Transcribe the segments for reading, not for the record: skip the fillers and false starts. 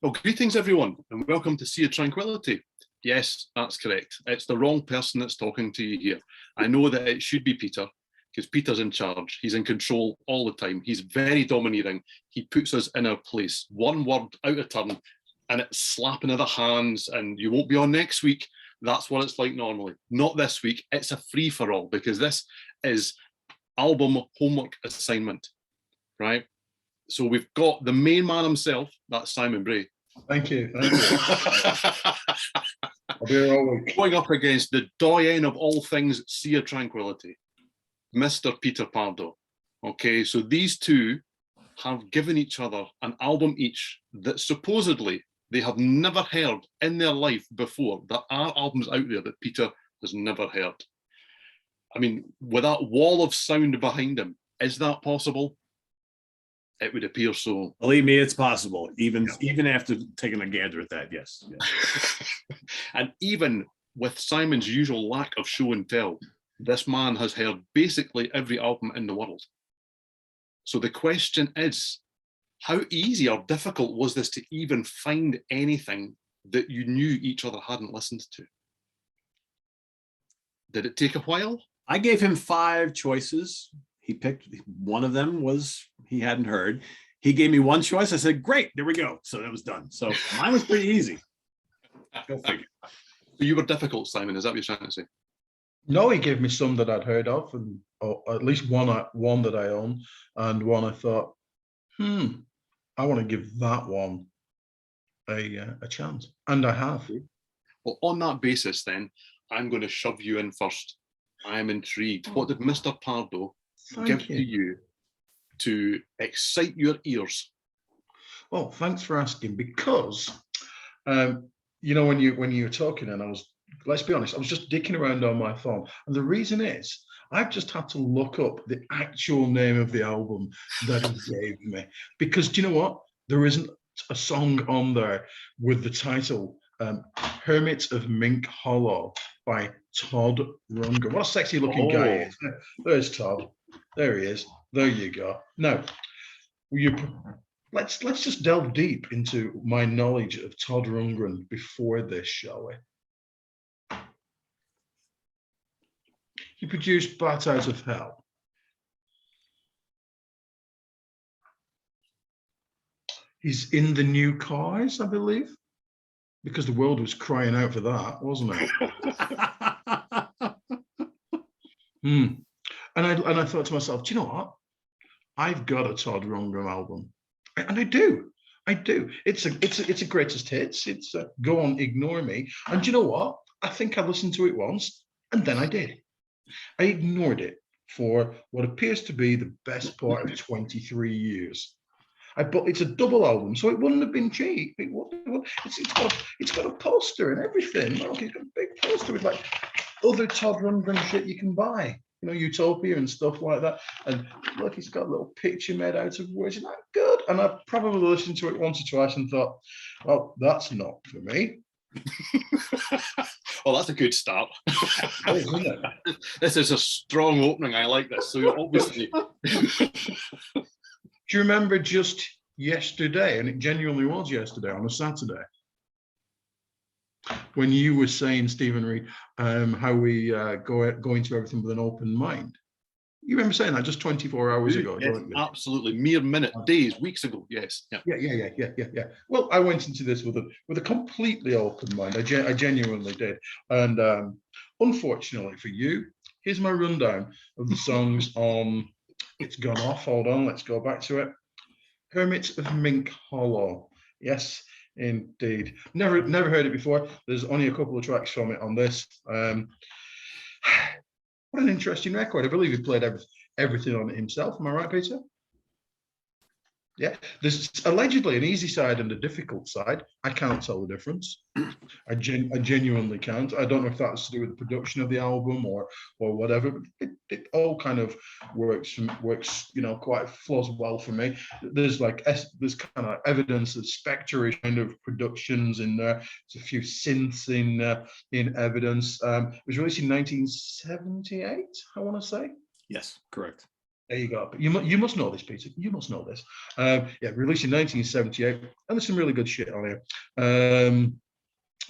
Well, greetings everyone, and welcome to Sea of Tranquility. Yes, that's correct. It's the wrong person that's talking to you here. I know that it should be Peter, because Peter's in charge. He's in control all the time. He's very domineering. He puts us in our place. One word out of turn, and it's slapping of the hands, and you won't be on next week. That's what it's like normally. Not this week. It's a free-for-all, because this is album homework assignment, right? So we've got the main man himself, that's Simon Bray. Thank you. I'll be here all week. Going up against the doyen of all things Sea of Tranquility, Mr. Peter Pardo. Okay, so these two have given each other an album each that supposedly they have never heard in their life before. There are albums out there that Peter has never heard. I mean, with that wall of sound behind him, is that possible? It would appear so. Believe me, it's possible. Even after taking a gander at that, yes. And even with Simon's usual lack of show and tell, this man has heard basically every album in the world. So the question is, how easy or difficult was this to even find anything that you knew each other hadn't listened to? Did it take a while? I gave him 5 choices. He picked one of them was he hadn't heard. He gave me one choice. I said, great, there we go. So that was done. So mine was pretty easy. Go figure. So you were difficult, Simon, is that what you're trying to say? No, he gave me some that I'd heard of, and at least one that I own, and one I thought, I want to give that one a chance. And I have. Well, on that basis, then, I'm going to shove you in first. I am intrigued. What did Mr. Pardo give to you to excite your ears? Well, thanks for asking, because you know, when you were talking, and let's be honest, I was just dicking around on my phone, and the reason is I've just had to look up the actual name of the album that he gave me, because do you know what? There isn't a song on there with the title Hermits of Mink Hollow by Todd Rundgren. What a sexy looking guy he is. There's Todd. There he is. There you go. Now, let's just delve deep into my knowledge of Todd Rundgren before this, shall we? He produced Bat Out of Hell. He's in the New Cars, I believe, because the world was crying out for that, wasn't it? And I thought to myself, do you know what? I've got a Todd Rundgren album, and I do. It's a greatest hits. It's Go On, Ignore Me. And do you know what? I think I listened to it once, and then I did. I ignored it for what appears to be the best part of 23 years. But it's a double album, so it wouldn't have been cheap. It's got a poster and everything. Look, it's got a big poster with like other Todd Rundgren shit you can buy. You know, Utopia and stuff like that. And look, it's got a little picture made out of words. Isn't that good? And I probably listened to it once or twice and thought, well, that's not for me. Well, that's a good start. Isn't it? This is a strong opening. I like this. So obviously. Do you remember just yesterday, and it genuinely was yesterday on a Saturday, when you were saying, Stephen Reed, how we go into everything with an open mind? You remember saying that just 24 hours ago? Yes, absolutely. Mere minute, days, weeks ago. Yes. Yeah. Well, I went into this with a completely open mind. I genuinely did. And unfortunately for you, here's my rundown of the songs on. It's gone off. Hold on. Let's go back to it. Hermits of Mink Hollow. Yes, indeed. Never heard it before. There's only a couple of tracks from it on this. What an interesting record. I believe he played everything on it himself. Am I right, Peter? Yeah. There's allegedly an easy side and a difficult side. I can't tell the difference. I genuinely can't. I don't know if that's to do with the production of the album or whatever. But it all kind of works. You know, flows well for me. There's there's kind of evidence of Spectre-ish kind of productions in there. There's a few synths in evidence. It was released in 1978. I want to say. Yes, correct. There you go. You must know this, Peter. You must know this. Yeah, released in 1978, and there's some really good shit on here.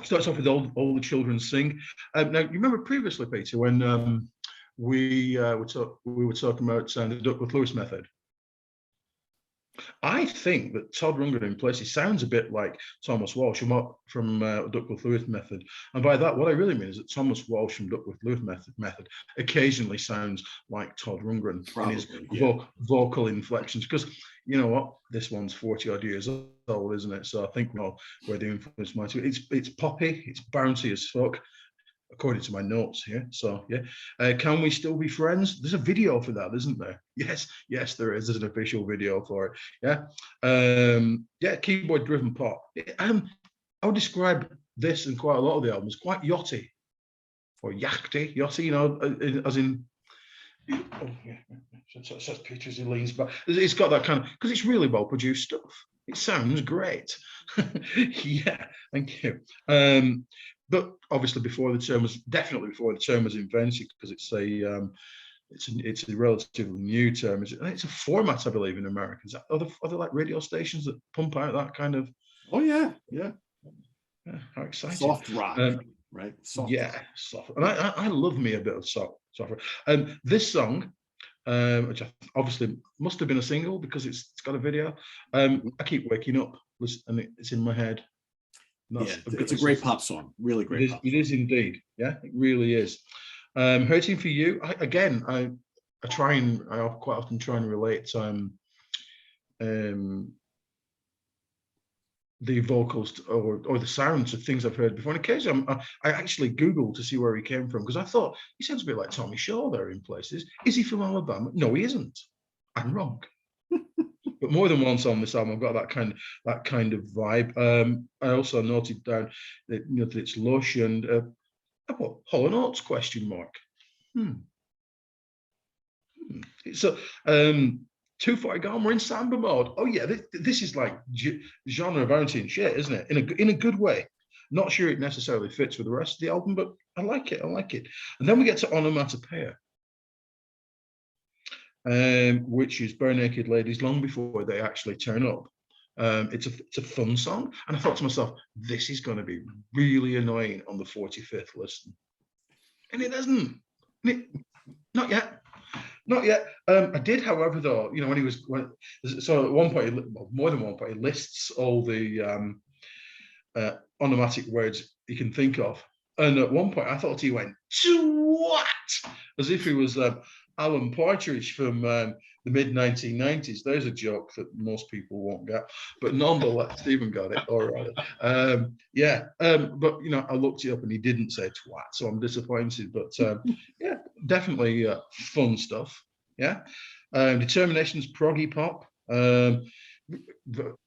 Starts off with all the children sing. Now, you remember previously, Peter, when we were talking about the Duckworth-Lewis method. I think that Todd Rundgren in places sounds a bit like Thomas Walsh from Duckworth-Lewis method, and by that, what I really mean is that Thomas Walsh from Duckworth-Lewis method occasionally sounds like Todd Rundgren in his vocal inflections. Because you know what, this one's 40 odd years old, isn't it? So I think where the influence might be. It's poppy, it's bouncy as fuck, according to my notes here. So yeah, can we still be friends? There's a video for that, isn't there? Yes, there is. There's an official video for it. Yeah, keyboard driven pop. I would describe this and quite a lot of the albums quite yachty or yachty, you know, as in. Oh, yeah. Such pictures he leans back. It's got that kind of, because it's really well produced stuff. It sounds great. Yeah, thank you. But obviously definitely before the term was invented, because it's a relatively new term. It's a format, I believe, in America. Are there like radio stations that pump out that kind of? Oh yeah. How exciting! Soft rock, right? Soft rock. Soft. And I love me a bit of soft rock. This song, which obviously must have been a single because it's got a video. I keep waking up, and it's in my head. It's a great pop song, really great. It is indeed. Yeah, it really is. Hurting for You. I quite often try and relate the vocals or the sounds of things I've heard before. And occasionally I actually Googled to see where he came from, because I thought he sounds a bit like Tommy Shaw there in places. Is he from Alabama? No, he isn't. I'm wrong. But more than once on this album, I've got that kind of vibe. I also noted down that, that it's lush and what, Hall and Oates ? So Too Far Gone, we're in samba mode. Oh yeah, this is like genre bouncing shit, isn't it? In a good way. Not sure it necessarily fits with the rest of the album, but I like it. And then we get to Onomatopoeia, which is Bare Naked Ladies long before they actually turn up. It's a fun song, and I thought to myself, this is going to be really annoying on the 45th listen, and it isn't. Not yet. I did, however, though, so at one point, more than one point, he lists all the onomatic words he can think of, and at one point I thought he went "what," as if he was Alan Partridge from the mid-1990s. There's a joke that most people won't get, but nonetheless, Stephen got it. All right. But I looked it up and he didn't say twat, so I'm disappointed. But yeah, definitely fun stuff. Yeah. Determination's proggy pop.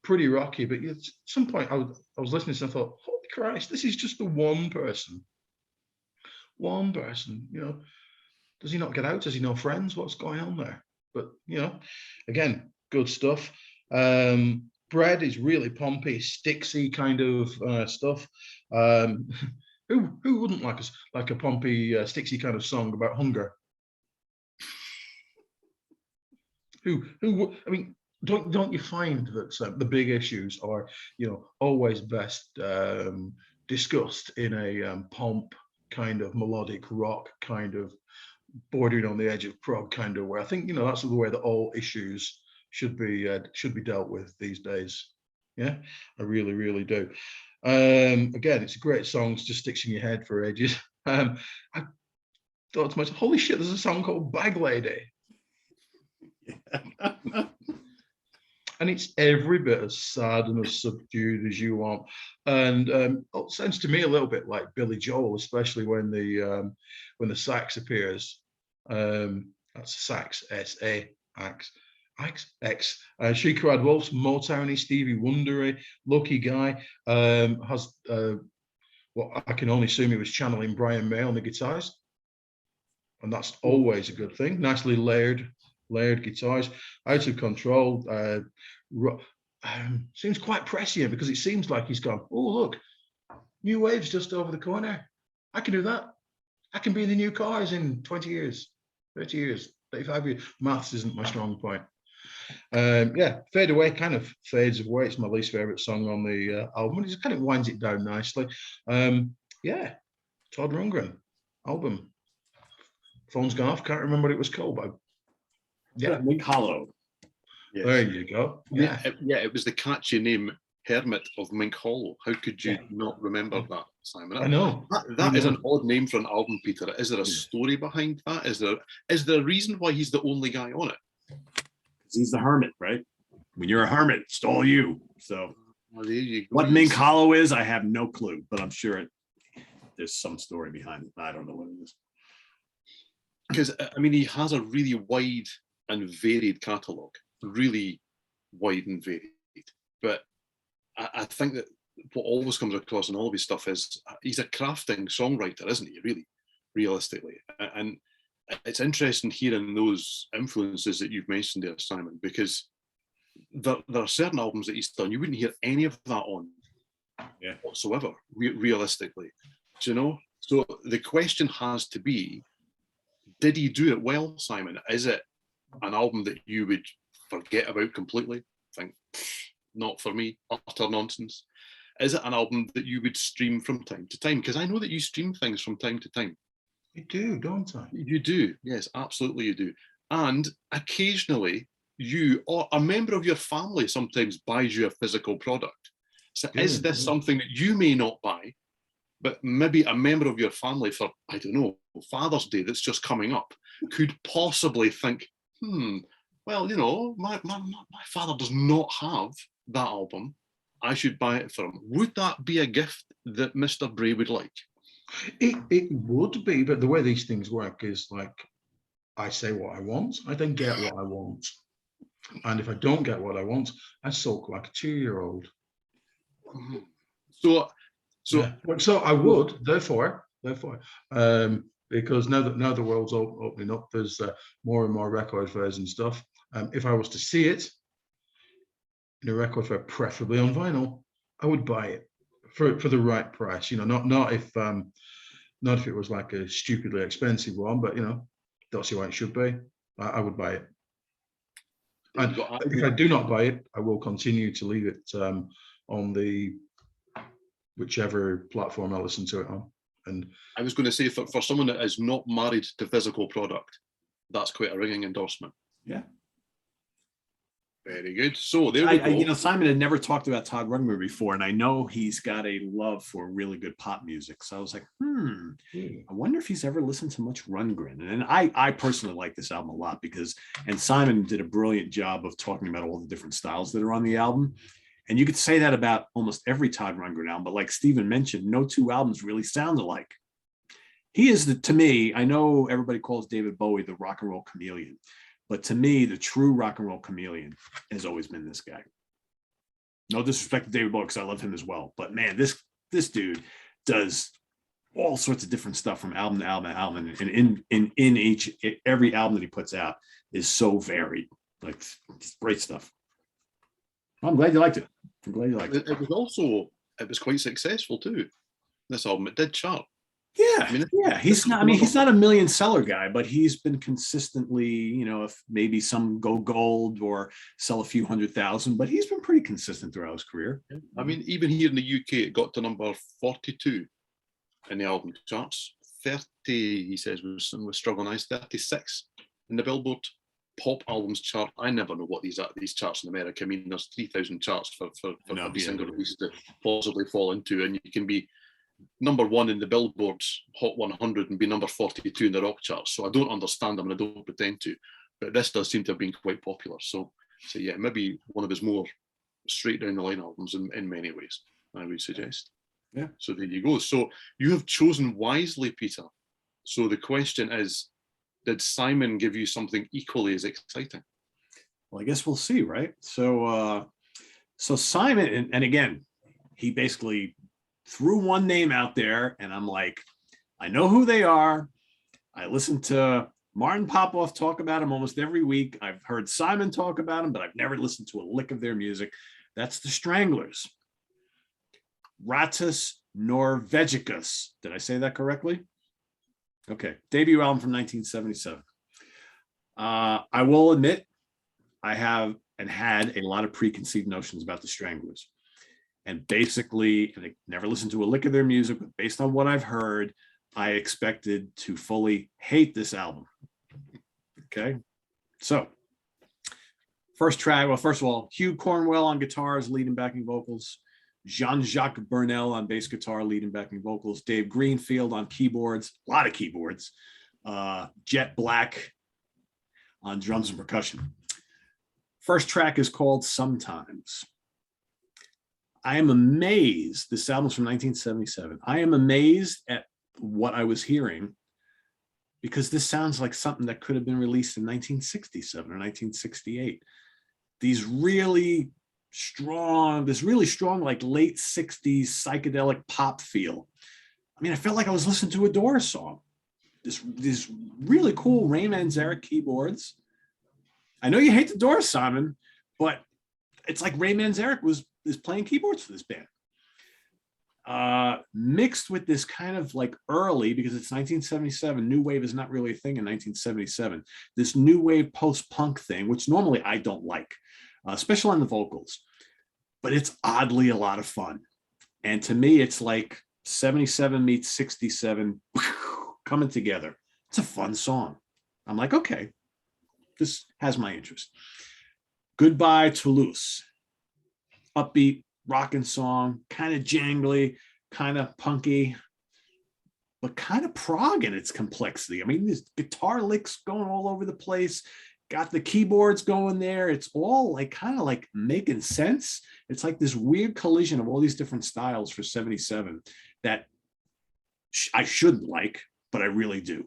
Pretty rocky, but at some point I was listening and I thought, holy Christ, this is just the one person. Does he not get out? Does he know friends? What's going on there? But again, good stuff. Bread is really pompy, Stixy kind of stuff. Who wouldn't like a pompy, Stixy kind of song about hunger? I mean, don't you find that the big issues are always best discussed in a pomp kind of melodic rock kind of bordering on the edge of prog kind of way? I think that's the way that all issues should be dealt with these days. Yeah, I really do. Again, it's a great song. It just sticks in your head for ages. I thought to myself, holy shit, there's a song called Bag Lady. And it's every bit as sad and as subdued as you want. And it sounds to me a little bit like Billy Joel, especially when the sax appears. That's sax, S-A-X. X. She Cried Wolves, Motowny, Stevie Wondery, Lucky Guy, has what I can only assume he was channeling Brian May on the guitars. And that's always a good thing. Nicely layered guitars. Out of Control seems quite prescient, because it seems like he's gone, oh look, New Wave's just over the corner. I can do that. I can be in the new cars in 20 years, 30 years. Maths isn't my strong point. Yeah, Fade Away kind of fades away. It's my least favorite song on the album. It just kind of winds it down nicely. Yeah, Todd Rundgren album. Phone's gone off. Can't remember what it was called, but yeah, Mink Hollow. Yes. There you go. Yeah, it was the catchy name, Hermit of Mink Hollow. How could you not remember that, Simon? I know. That is an odd name for an album, Peter. Is there a story behind that? Is there a reason why he's the only guy on it? He's the hermit, right? When you're a hermit, it's all you. So Well, there you go. what Mink Hollow is, I have no clue, but I'm sure there's some story behind it. I don't know what it is. Because I mean, he has a really wide and varied catalogue, really wide and varied. But I think that what always comes across in all of his stuff is he's a crafting songwriter, isn't he? Really, realistically, and it's interesting hearing those influences that you've mentioned there, Simon, because there are certain albums that he's done you wouldn't hear any of that on, whatsoever. Realistically, do you know? So the question has to be: did he do it well, Simon? Is it an album that you would forget about completely? Think, not for me, utter nonsense. Is it an album that you would stream from time to time? Because I know that you stream things from time to time. You do, don't I? You do, yes, absolutely you do. And occasionally you or a member of your family sometimes buys you a physical product. So is this something that you may not buy, but maybe a member of your family for, I don't know, Father's Day that's just coming up could possibly think, well, you know, my father does not have that album. I should buy it for him. Would that be a gift that Mr. Bray would like? It would be, but the way these things work is like I say what I want, I then get what I want. And if I don't get what I want, I sulk like a 2-year-old. So I would, therefore, because now the world's opening up, there's more and more record fairs and stuff. If I was to see it in a record fair, preferably on vinyl, I would buy it for the right price. You know, not if it was like a stupidly expensive one, but you know, that's the way it should be. I would buy it. And if I do not buy it, I will continue to leave it on the whichever platform I listen to it on. And I was going to say, for someone that is not married to physical product, that's quite a ringing endorsement. Yeah. Very good. So there we go. You know, Simon had never talked about Todd Rundgren before, and I know he's got a love for really good pop music. So I was like, I wonder if he's ever listened to much Rundgren. And I personally like this album a lot and Simon did a brilliant job of talking about all the different styles that are on the album. And you could say that about almost every Todd Rundgren album, but like Stephen mentioned, no two albums really sound alike. He is, to me, I know everybody calls David Bowie the rock and roll chameleon, but to me, the true rock and roll chameleon has always been this guy. No disrespect to David Bowie, because I love him as well. But man, this dude does all sorts of different stuff from album to album to album. And in every album that he puts out is so varied. Like, it's great stuff. I'm glad you liked it. It was quite successful too. This album, it did chart. Yeah, he's not a million seller guy, but he's been consistently, you know, if maybe some go gold or sell a few 100,000, but he's been pretty consistent throughout his career. I mean, even here in the UK, it got to number 42 in the album charts. 30, he says, was struggling. Nice. 36 in the Billboard Pop Albums chart. I never know what these charts in America. I mean, there's 3,000 charts for every single release to possibly fall into, and you can be number 1 in the Billboard's Hot 100 and be number 42 in the rock charts. So I don't understand them, and I don't pretend to, but this does seem to have been quite popular. So yeah, maybe one of his more straight down the line albums in many ways, I would suggest. Yeah. So there you go. So you have chosen wisely, Peter. So the question is, did Simon give you something equally as exciting? Well, I guess we'll see, right? So Simon, and again, he basically threw one name out there, and I'm like, I know who they are. I listen to Martin Popoff talk about him almost every week. I've heard Simon talk about him, but I've never listened to a lick of their music. That's the Stranglers. Ratus Norvegicus. Did I say that correctly? Okay. Debut album from 1977. I will admit, I have and had a lot of preconceived notions about the Stranglers. And basically, and I never listened to a lick of their music, but based on what I've heard, I expected to fully hate this album. Okay. So, first track, well, first of all, Hugh Cornwell on guitars, lead and backing vocals. Jean-Jacques Burnel on bass guitar, lead and backing vocals. Dave Greenfield on keyboards, a lot of keyboards. Jet Black on drums and percussion. First track is called Sometimes. I am amazed. This album's from 1977. I am amazed at what I was hearing because this sounds like something that could have been released in 1967 or 1968. This really strong, like late 60s psychedelic pop feel. I mean, I felt like I was listening to a Doors song. This really cool Ray Manzarek keyboards. I know you hate the Doors, Simon, but it's like Ray Manzarek is playing keyboards for this band. Mixed with this kind of like early, because it's 1977, new wave is not really a thing in 1977. This new wave post-punk thing, which normally I don't like, especially on the vocals, but it's oddly a lot of fun. And to me, it's like 77 meets 67 coming together. It's a fun song. I'm like, okay, this has my interest. Goodbye Toulouse. Upbeat rockin' song, kind of jangly, kind of punky, but kind of prog in its complexity. I mean, there's guitar licks going all over the place, got the keyboards going there. It's all like kind of like making sense. It's like this weird collision of all these different styles for 77 that I shouldn't like, but I really do.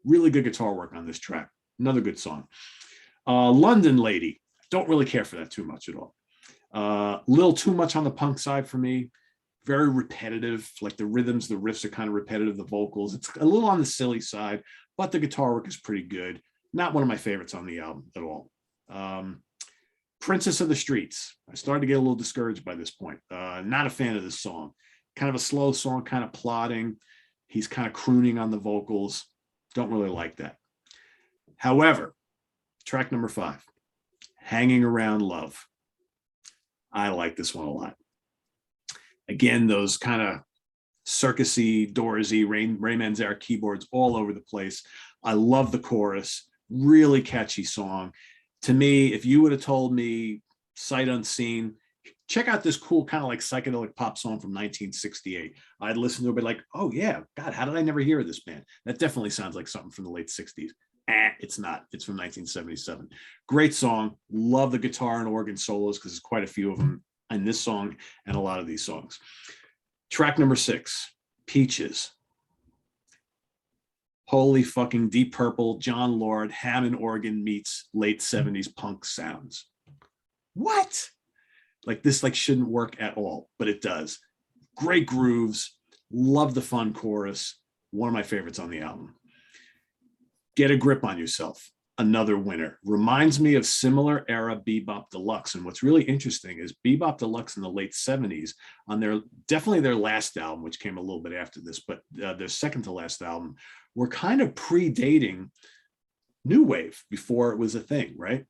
Really good guitar work on this track. Another good song. London Lady. Don't really care for that too much at all. Little too much on the punk side for me. Very repetitive, like the rhythms, the riffs are kind of repetitive, the vocals. It's a little on the silly side, but the guitar work is pretty good. Not one of my favorites on the album at all. Princess of the Streets. I started to get a little discouraged by this point. Not a fan of this song. Kind of a slow song, kind of plodding. He's kind of crooning on the vocals. Don't really like that. However, track number 5, Hanging Around Love. I like this one a lot. Again, those kind of circusy, Doorsy, Ray Manzarek keyboards all over the place. I love the chorus. Really catchy song. To me, if you would have told me sight unseen, check out this cool kind of like psychedelic pop song from 1968, I'd listen to it and be like, oh yeah, God, how did I never hear of this band? That definitely sounds like something from the late 60s. It's not. It's from 1977. Great song. Love the guitar and organ solos because there's quite a few of them in this song and a lot of these songs. Track number 6, Peaches. Holy fucking Deep Purple, John Lord, Hammond organ meets late 70s punk sounds. What? Like this like shouldn't work at all, but it does. Great grooves. Love the fun chorus. One of my favorites on the album. Get a Grip on Yourself. Another winner. Reminds me of similar era Bebop Deluxe. And what's really interesting is Bebop Deluxe in the late 70s, on definitely their last album, which came a little bit after this, but their second to last album, were kind of predating new wave before it was a thing, right?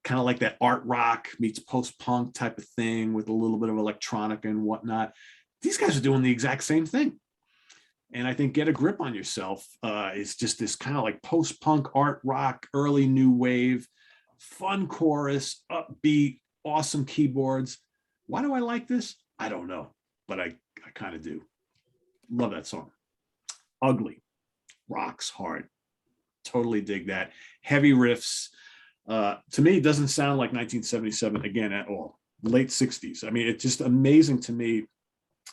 Kind of like that art rock meets post-punk type of thing with a little bit of electronica and whatnot. These guys are doing the exact same thing. And I think Get a Grip on Yourself is just this kind of like post-punk art rock, early new wave, fun chorus, upbeat, awesome keyboards. Why do I like this? I don't know, but I kind of do. Love that song. Ugly, rocks hard. Totally dig that. Heavy riffs. To me, it doesn't sound like 1977 again at all. Late 60s. I mean, it's just amazing to me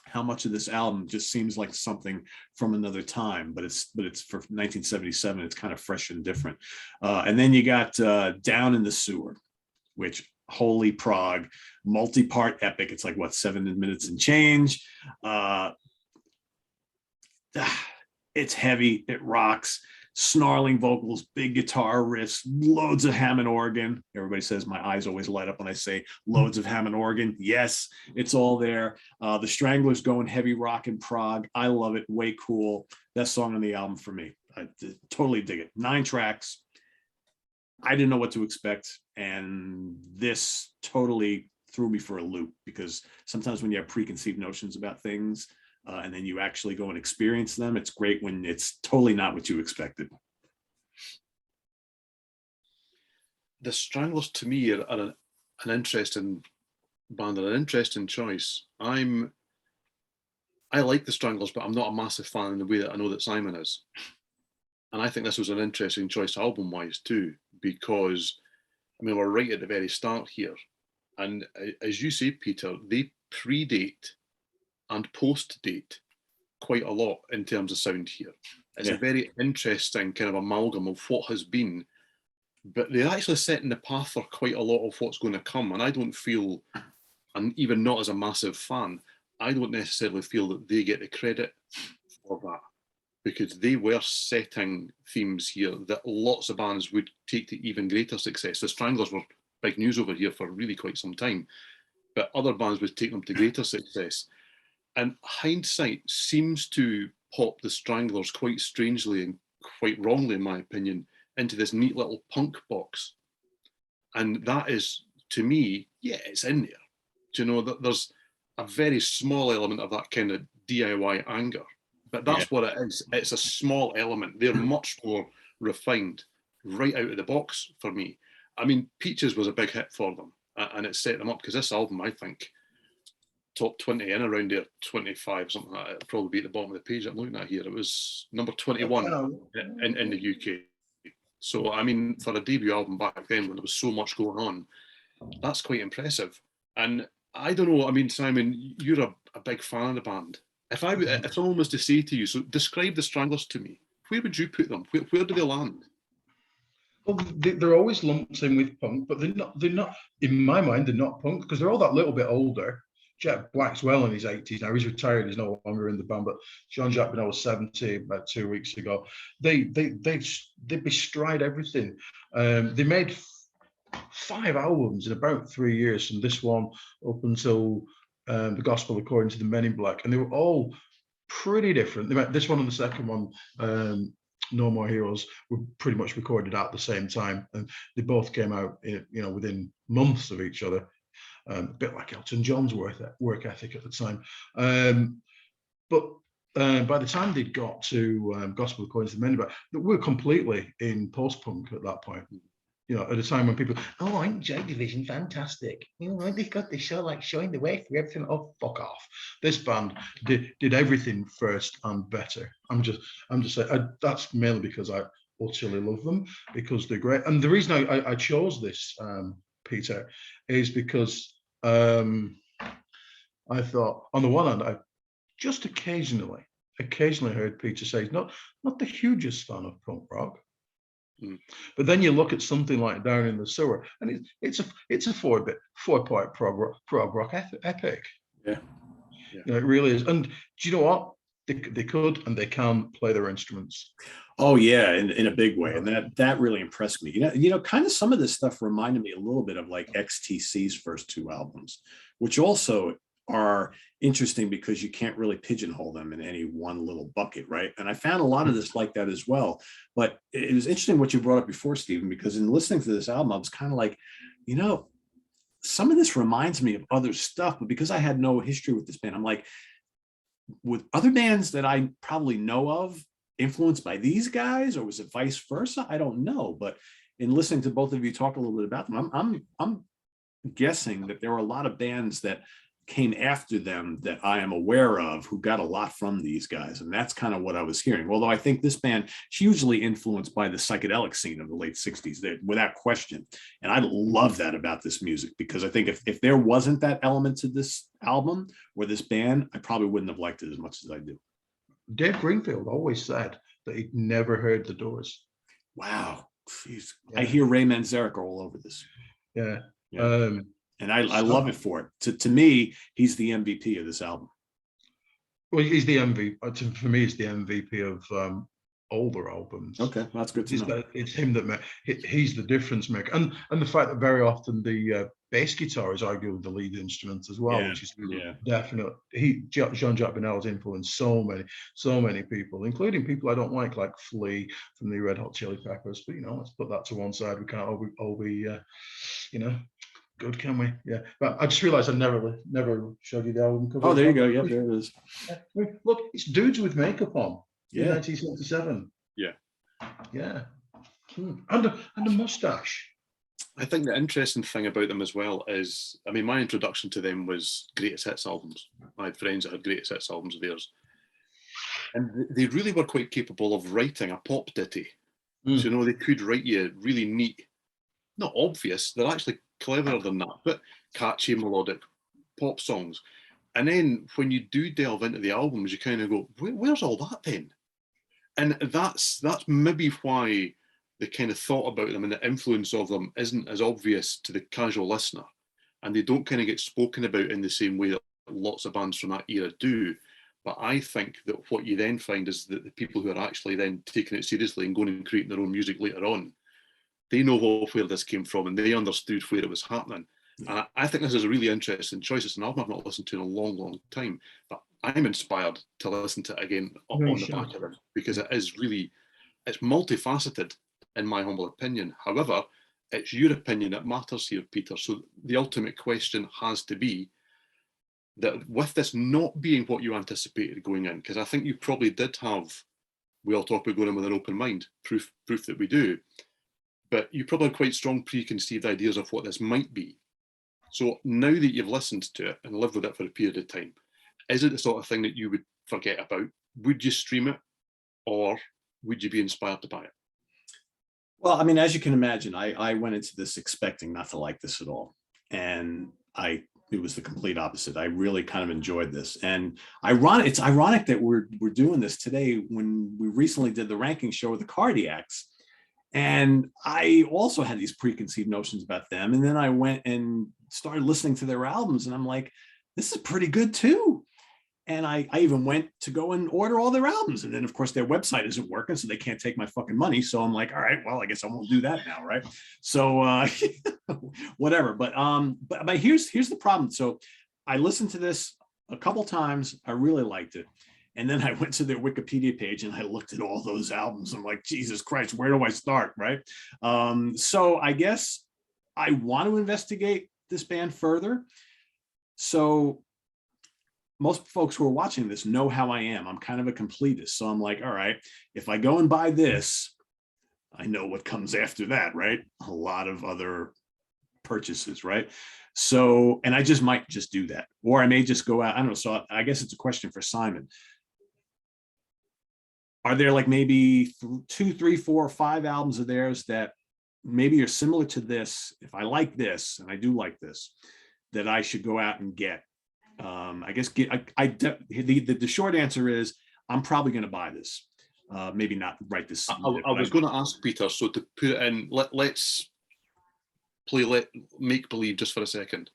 how much of this album just seems like something from another time, but it's for 1977. It's kind of fresh and different. And then you got Down in the Sewer, which holy prog, multi-part epic. It's like what, 7 minutes and change. It's heavy. It rocks. Snarling vocals, big guitar riffs, loads of Hammond organ. Everybody says my eyes always light up when I say loads of Hammond organ. Yes, it's all there. The Stranglers going heavy rock and prog. I love it. Way cool. Best song on the album for me. I totally dig it. 9 tracks. I didn't know what to expect, and this totally threw me for a loop, because sometimes when you have preconceived notions about things and then you actually go and experience them, it's great when it's totally not what you expected. The Stranglers to me are an interesting band and an interesting choice. I like the Stranglers, but I'm not a massive fan in the way that I know that Simon is. And I think this was an interesting choice album-wise too, because, I mean, we're right at the very start here. And as you say, Peter, they predate and post-date quite a lot in terms of sound here. It's a very interesting kind of amalgam of what has been, but they're actually setting the path for quite a lot of what's going to come. And I don't feel, and even not as a massive fan, I don't necessarily feel that they get the credit for that, because they were setting themes here that lots of bands would take to even greater success. The Stranglers were big news over here for really quite some time, but other bands would take them to greater success. And hindsight seems to pop the Stranglers quite strangely and quite wrongly, in my opinion, into this neat little punk box. And that is, to me, yeah, it's in there. Do you know that there's a very small element of that kind of DIY anger, but that's what it is. It's a small element. They're much more refined right out of the box for me. I mean, Peaches was a big hit for them, and it set them up, because this album, I think, top 20 in around there, 25, something like that. It'll probably be at the bottom of the page I'm looking at here. It was number 21 in the UK. So, I mean, for a debut album back then, when there was so much going on, that's quite impressive. And I don't know, I mean, Simon, you're a big fan of the band. If someone was to say to you, so describe the Stranglers to me, where would you put them? Where do they land? Well, they're always lumped in with punk, but they're not, in my mind, they're not punk, because they're all that little bit older. Jack Black's well in his 80s now. He's retired. He's no longer in the band. But Jean-Jacques Benoit was 70 about 2 weeks ago. They bestride everything. They made 5 albums in about 3 years, from this one up until The Gospel According to the Men in Black, and they were all pretty different. They made this one and the second one, No More Heroes, were pretty much recorded at the same time, and they both came out, within months of each other. A bit like Elton John's work ethic at the time. But by the time they'd got to Gospel According to the Men, we were completely in post-punk at that point. At a time when people, ain't Joy Division fantastic? They've got the show, like, showing the way through everything. Oh, fuck off! This band did everything first and better. I'm just saying, that's mainly because I utterly love them, because they're great. And the reason I chose this, Peter, is because I thought, on the one hand, I just occasionally heard Peter say he's not the hugest fan of punk rock. But then you look at something like Down in the Sewer, and it's a 4-part prog rock epic. Yeah. It really is. And do you know what? They could and they can play their instruments. Oh yeah, in a big way, and that really impressed me. Kind of some of this stuff reminded me a little bit of like XTC's first 2 albums, which also are interesting because you can't really pigeonhole them in any one little bucket, right? And I found a lot of this like that as well. But it was interesting what you brought up before, Stephen, because in listening to this album, I was kind of like, some of this reminds me of other stuff, but because I had no history with this band, I'm like, with other bands that I probably know of, influenced by these guys, or was it vice versa? I don't know. But in listening to both of you talk a little bit about them, I'm guessing that there were a lot of bands that came after them that I am aware of who got a lot from these guys. And that's kind of what I was hearing. Although I think this band is hugely influenced by the psychedelic scene of the late 60s, without question. And I love that about this music, because I think if there wasn't that element to this album or this band, I probably wouldn't have liked it as much as I do. Dave Greenfield always said that he'd never heard the Doors. Wow. Jeez. Yeah. I hear Ray Manzarek all over this. Yeah. And I love it for it. To me, he's the MVP of this album. Well, he's the MVP. For me, he's the MVP of older albums. Okay, that's good to know. It's him that he's the difference maker, and the fact that very often the bass guitar is arguably the lead instrument as well, which is definitely Jean-Jacques Benel's influenced so many people, including people I don't like Flea from the Red Hot Chili Peppers. But let's put that to one side. We can't all be good, can we? Yeah. But I just realized I never showed you the album cover. Oh, there you go. Yep, there it is. Look, it's dudes with makeup on. Yeah. In 1977. Yeah. Yeah. And a mustache. I think the interesting thing about them as well is, I mean, my introduction to them was greatest hits albums. I had friends that had greatest hits albums of theirs. And they really were quite capable of writing a pop ditty. So, they could write you really neat, not obvious, they're actually cleverer than that, but catchy, melodic pop songs. And then when you do delve into the albums, you kind of go, where's all that then? And that's maybe why the kind of thought about them and the influence of them isn't as obvious to the casual listener. And they don't kind of get spoken about in the same way that lots of bands from that era do. But I think that what you then find is that the people who are actually then taking it seriously and going and creating their own music later on, they know where this came from and they understood where it was happening. And I think this is a really interesting choice. It's an album I've not listened to in a long, long time, but I'm inspired to listen to it again on the back of it, because it's multifaceted, in my humble opinion. However, it's your opinion that matters here, Peter. So the ultimate question has to be that with this not being what you anticipated going in, because I think you probably did have, we all talk about going in with an open mind, proof that we do, but you probably had quite strong preconceived ideas of what this might be. So now that you've listened to it and lived with it for a period of time, is it the sort of thing that you would forget about? Would you stream it, or would you be inspired to buy it? Well, I mean, as you can imagine, I went into this expecting not to like this at all. And it was the complete opposite. I really kind of enjoyed this. And it's ironic that we're doing this today when we recently did the ranking show with the Cardiacs. And I also had these preconceived notions about them. And then I went and started listening to their albums, and I'm like, this is pretty good too. And I even went to go and order all their albums. And then, of course, their website isn't working, so they can't take my fucking money. So I'm like, all right, well, I guess I won't do that now, right? So whatever. But here's the problem. So I listened to this a couple times. I really liked it. And then I went to their Wikipedia page and I looked at all those albums. I'm like, Jesus Christ, where do I start, right? So I guess I want to investigate this band further. So most folks who are watching this know how I am. I'm kind of a completist. So I'm like, all right, if I go and buy this, I know what comes after that, right? A lot of other purchases, right? So, and I might just do that. Or I may just go out, I don't know. So I guess it's a question for Simon. Are there like maybe 2, 3, 4, 5 albums of theirs that maybe are similar to this? If I like this, and I do like this, that I should go out and get? I guess the short answer is I'm probably going to buy this. Maybe not right this. I was going to ask Peter, so to put it in, let's play make believe just for a second.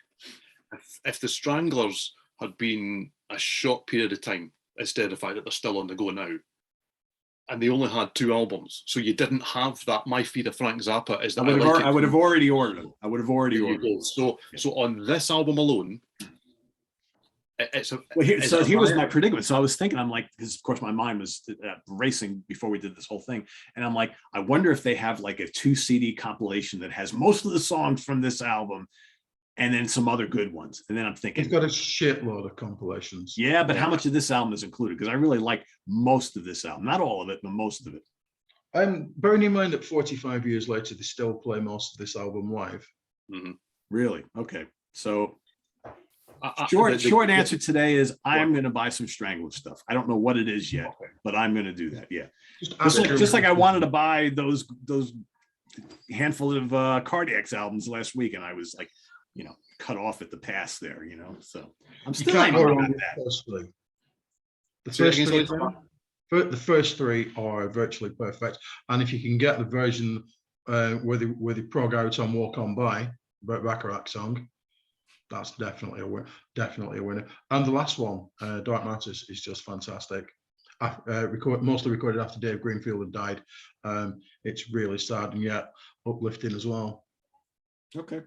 If the Stranglers had been a short period of time, instead of the fact that they're still on the go now, and they only had 2 albums, so you didn't have that My Feet of Frank Zappa is that I would have already ordered them. I would have already ordered them. So on this album alone, here was my predicament. So I was thinking, I'm like, because of course my mind was racing before we did this whole thing, and I'm like, I wonder if they have like a 2 CD compilation that has most of the songs from this album, and then some other good ones. And then I'm thinking, they've got a shitload of compilations. Yeah, but how much of this album is included? Because I really like most of this album, not all of it, but most of it. Bearing in mind that 45 years later, they still play most of this album live. Mm-hmm. Really? Okay. So short answer today is I'm going to buy some Strangles stuff. I don't know what it is yet, but I'm going to do that. Yeah. Just like I wanted to buy those handful of Cardiacs albums last week, and I was like, cut off at the pass there, so I'm still angry about that. The first 3 are virtually perfect, and if you can get the version where they prog out on Walk On By, Burt Bacharach song, that's definitely a winner. And the last one, Dark Matters, is just fantastic. mostly recorded after Dave Greenfield had died. It's really sad and yet uplifting as well. Okay.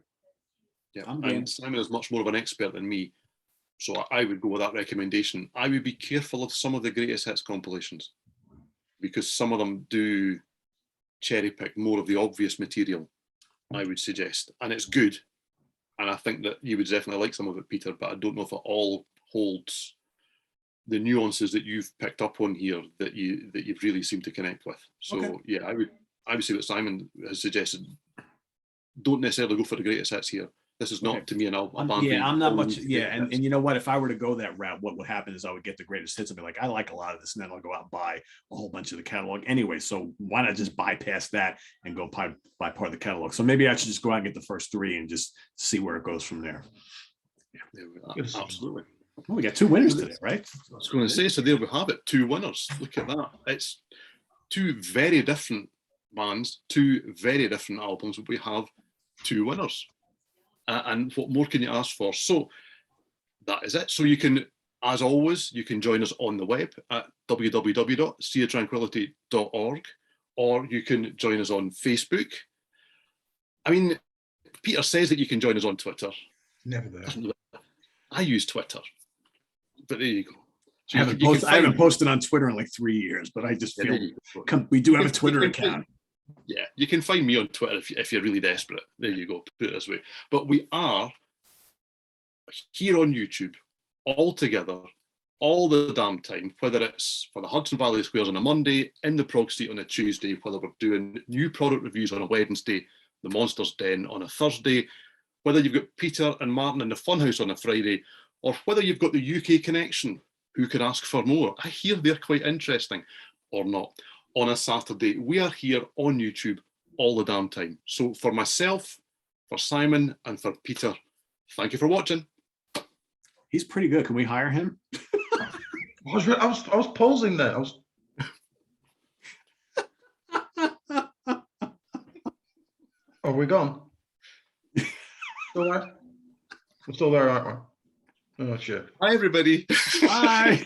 Yeah, I'm game. and Simon is much more of an expert than me, so I would go with that recommendation. I would be careful of some of the greatest hits compilations because some of them do cherry pick more of the obvious material, I would suggest, and it's good. And I think that you would definitely like some of it, Peter, but I don't know if it all holds the nuances that you've picked up on here that you really seem to connect with. So Okay. yeah, I would say what Simon has suggested. Don't necessarily go for the greatest hits here. This is not Okay. to me an album. I'm not much. Yeah, and you know what? If I were to go that route, what would happen is I would get the greatest hits and be like, I like a lot of this, and then I'll go out and buy a whole bunch of the catalog anyway. So why not just bypass that and go buy part of the catalog? So maybe I should just go out and get the first three and just see where it goes from there. Yeah, absolutely. Well, we got 2 winners today, right? I was going to say, so there we have it. 2 winners. Look at that. It's 2 very different bands, 2 very different albums. We have 2 winners. And what more can you ask for? So that is it. So you can, as always, you can join us on the web at www.seatranquility.org, or you can join us on Facebook. I mean, Peter says that you can join us on Twitter. Never there. I use Twitter, but there you go. So I haven't posted on Twitter in like 3 years, but I just feel we do have a Twitter account. Yeah, you can find me on Twitter if you're really desperate. There you go, put it this way. But we are here on YouTube all together, all the damn time, whether it's for the Hudson Valley Squares on a Monday, in the Prog Street on a Tuesday, whether we're doing new product reviews on a Wednesday, the Monsters Den on a Thursday, whether you've got Peter and Martin in the Funhouse on a Friday, or whether you've got the UK connection, who could ask for more? I hear they're quite interesting, or not. On a Saturday, we are here on YouTube all the damn time. So for myself, for Simon, and for Peter, thank you for watching. He's pretty good. Can we hire him? I was pausing there. Are we gone? Still there? We're still there, aren't we? Oh shit. Hi everybody. Bye.